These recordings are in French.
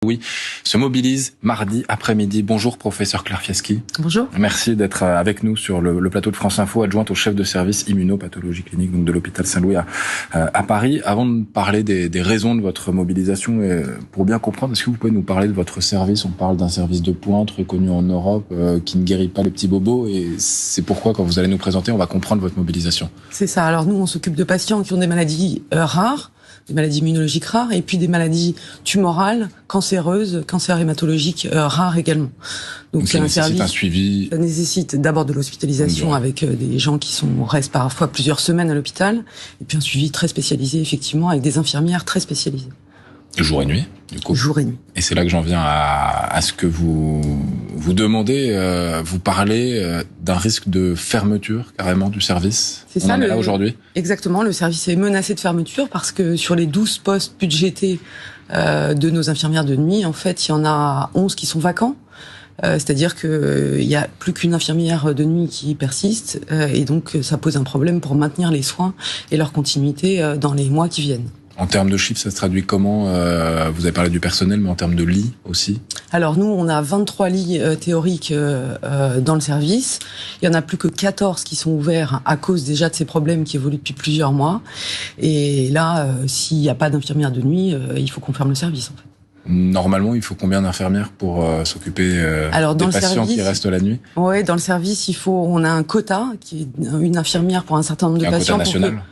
Oui, se mobilise mardi après-midi. Bonjour professeur Claire Fieschi. Bonjour. Merci d'être avec nous sur le plateau de France Info, adjointe au chef de service immunopathologie clinique donc de l'hôpital Saint-Louis à Paris. Avant de parler des raisons de votre mobilisation, pour bien comprendre, est-ce que vous pouvez nous parler de votre service? On parle d'un service de pointe reconnu en Europe qui ne guérit pas les petits bobos, et c'est pourquoi quand vous allez nous présenter, on va comprendre votre mobilisation. C'est ça. Alors nous, on s'occupe de patients qui ont des maladies rares, des maladies immunologiques rares, et puis des maladies tumorales, cancéreuses, cancers hématologiques rares également. Donc c'est un service, un suivi. Ça nécessite d'abord de l'hospitalisation avec des gens qui restent parfois plusieurs semaines à l'hôpital, et puis un suivi très spécialisé, effectivement, avec des infirmières très spécialisées. Jour et nuit, du coup. Jour et nuit. Et c'est là que j'en viens à ce que vous demandez. Vous parlez d'un risque de fermeture carrément du service. C'est ça, on en est là aujourd'hui. Exactement. Le service est menacé de fermeture parce que sur les 12 postes budgétés de nos infirmières de nuit, en fait, il y en a 11 qui sont vacants. C'est-à-dire que il y a plus qu'une infirmière de nuit qui persiste, et donc ça pose un problème pour maintenir les soins et leur continuité dans les mois qui viennent. En termes de chiffres, ça se traduit comment? Vous avez parlé du personnel, mais en termes de lits aussi? Alors nous, on a 23 lits théoriques dans le service. Il y en a plus que 14 qui sont ouverts à cause déjà de ces problèmes qui évoluent depuis plusieurs mois. Et là, s'il n'y a pas d'infirmière de nuit, il faut qu'on ferme le service, en fait. Normalement, il faut combien d'infirmières pour s'occuper des patients qui restent la nuit? Oui, dans le service, on a un quota qui est une infirmière pour un certain nombre de patients. Un quota national?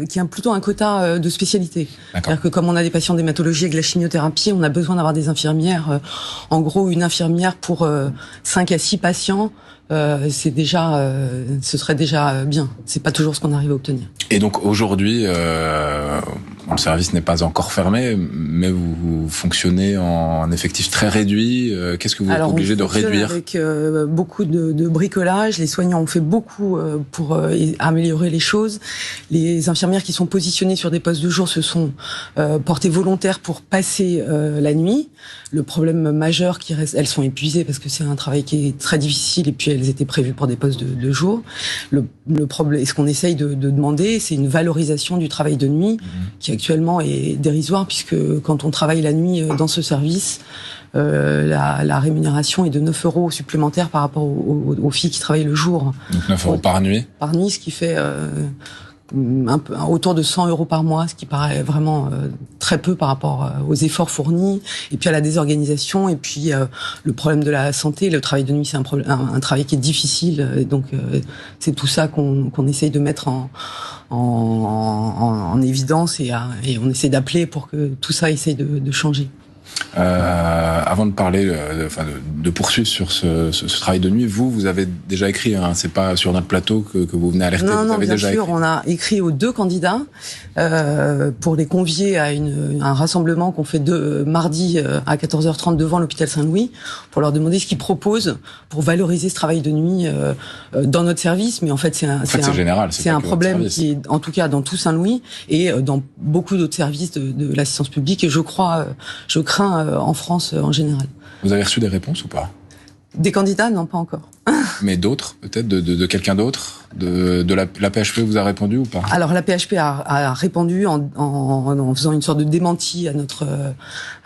Qui est plutôt un quota de spécialité. C'est-à-dire que comme on a des patients d'hématologie et de la chimiothérapie, on a besoin d'avoir des infirmières. En gros, une infirmière pour 5 à 6 patients, ce serait déjà bien. C'est pas toujours ce qu'on arrive à obtenir. Et donc aujourd'hui, le service n'est pas encore fermé, mais vous fonctionnez en effectif très réduit. Qu'est-ce que vous êtes obligé de réduire? Avec beaucoup de bricolage. Les soignants ont fait beaucoup pour améliorer les choses. Les infirmières qui sont positionnées sur des postes de jour se sont portées volontaires pour passer la nuit. Le problème majeur qui reste, elles sont épuisées parce que c'est un travail qui est très difficile, et puis elles étaient prévues pour des postes de jour. Le problème, et ce qu'on essaye de demander, c'est une valorisation du travail de nuit qui actuellement est dérisoire, puisque quand on travaille la nuit dans ce service, la rémunération est de 9 € supplémentaires par rapport aux filles qui travaillent le jour. Donc 9 € par nuit? Par nuit, ce qui fait autour de 100 € par mois, ce qui paraît vraiment très peu par rapport aux efforts fournis, et puis à la désorganisation, et puis le problème de la santé. Le travail de nuit, c'est un travail qui est difficile, et donc c'est tout ça qu'on essaye de mettre en évidence, et on essaie d'appeler pour que tout ça essaye de changer. Avant de parler, de poursuivre sur ce travail de nuit, vous avez déjà écrit, c'est pas sur notre plateau que vous venez alerter. Non, bien sûr, on a écrit aux 2 candidats pour les convier à un rassemblement qu'on fait mardi à 14h30 devant l'hôpital Saint-Louis, pour leur demander ce qu'ils proposent pour valoriser ce travail de nuit dans notre service. Mais en fait, c'est général. C'est un problème qui est, en tout cas, dans tout Saint-Louis et dans beaucoup d'autres services de l'assistance publique. Et je crains en France en général. Vous avez reçu des réponses ou pas? Des candidats, non, pas encore. Mais d'autres, peut-être, de quelqu'un d'autre? De la PHP vous a répondu ou pas? Alors la PHP a répondu en faisant une sorte de démenti à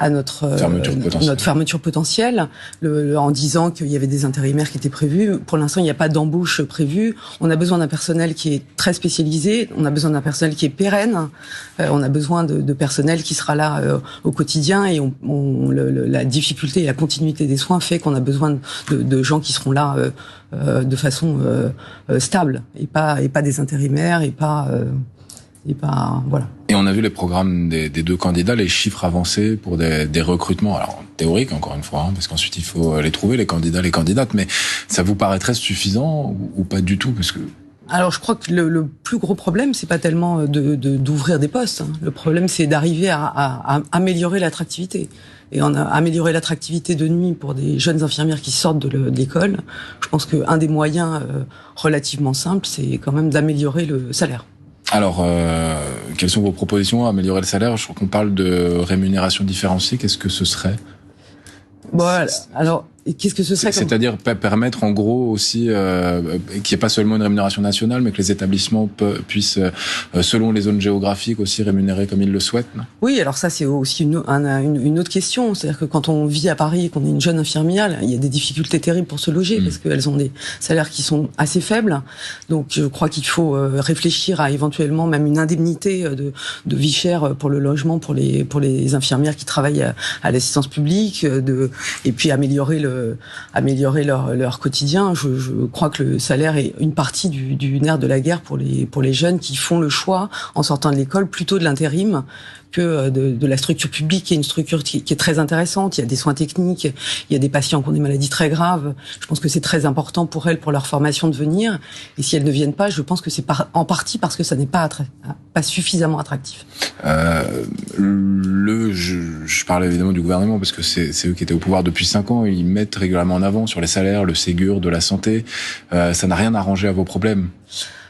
notre fermeture potentielle, en disant qu'il y avait des intérimaires qui étaient prévus. Pour l'instant, il n'y a pas d'embauche prévue. On a besoin d'un personnel qui est très spécialisé. On a besoin d'un personnel qui est pérenne. On a besoin de personnel qui sera là au quotidien. Et la difficulté et la continuité des soins fait qu'on a besoin de gens qui seront là de façon stable, et pas des intérimaires, et pas voilà. Et on a vu les programmes des 2 candidats, les chiffres avancés pour des recrutements, alors théoriques encore une fois, parce qu'ensuite il faut les trouver, les candidats, les candidates, mais ça vous paraîtrait suffisant ou pas du tout? Parce que alors je crois que le plus gros problème, c'est pas tellement d'ouvrir des postes. Le problème, c'est d'arriver à améliorer l'attractivité. Et on a amélioré l'attractivité de nuit pour des jeunes infirmières qui sortent de l'école. Je pense qu'un des moyens relativement simples, c'est quand même d'améliorer le salaire. Alors, quelles sont vos propositions à améliorer le salaire? Je crois qu'on parle de rémunération différenciée. Qu'est-ce que ce serait? Bon, alors qu'est-ce que ce serait C'est-à-dire permettre en gros aussi qu'il n'y ait pas seulement une rémunération nationale, mais que les établissements puissent, selon les zones géographiques, aussi rémunérer comme ils le souhaitent, non? Oui, alors ça c'est aussi une autre question. C'est-à-dire que quand on vit à Paris et qu'on est une jeune infirmière, il y a des difficultés terribles pour se loger parce qu'elles ont des salaires qui sont assez faibles. Donc je crois qu'il faut réfléchir à éventuellement même une indemnité de vie chère pour le logement pour les infirmières qui travaillent à l'assistance publique, et puis améliorer leur quotidien. Je crois que le salaire est une partie du nerf de la guerre pour les jeunes qui font le choix en sortant de l'école plutôt de l'intérim que de la structure publique, qui est une structure qui est très intéressante. Il y a des soins techniques, il y a des patients qui ont des maladies très graves. Je pense que c'est très important pour elles, pour leur formation, de venir. Et si elles ne viennent pas, je pense que c'est en partie parce que ça n'est pas suffisamment attractif. Je parle évidemment du gouvernement parce que c'est eux qui étaient au pouvoir depuis 5 ans. Ils mettent régulièrement en avant sur les salaires, le Ségur, de la santé. Ça n'a rien arrangé à vos problèmes.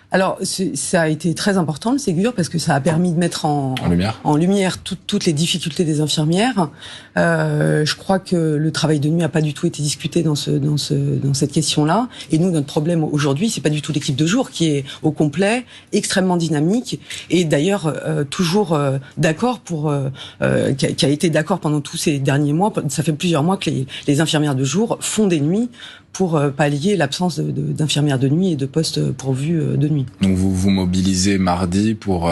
Alors, ça a été très important, le Ségur, parce que ça a permis de mettre en lumière toutes les difficultés des infirmières. Je crois que le travail de nuit n'a pas du tout été discuté dans cette question-là. Et nous, notre problème aujourd'hui, c'est pas du tout l'équipe de jour qui est au complet, extrêmement dynamique, et d'ailleurs toujours d'accord qui a été d'accord pendant tous ces derniers mois. Ça fait plusieurs mois que les infirmières de jour font des nuits pour pallier l'absence d'infirmières de nuit et de postes pourvus de nuit. Donc vous mobilisez mardi pour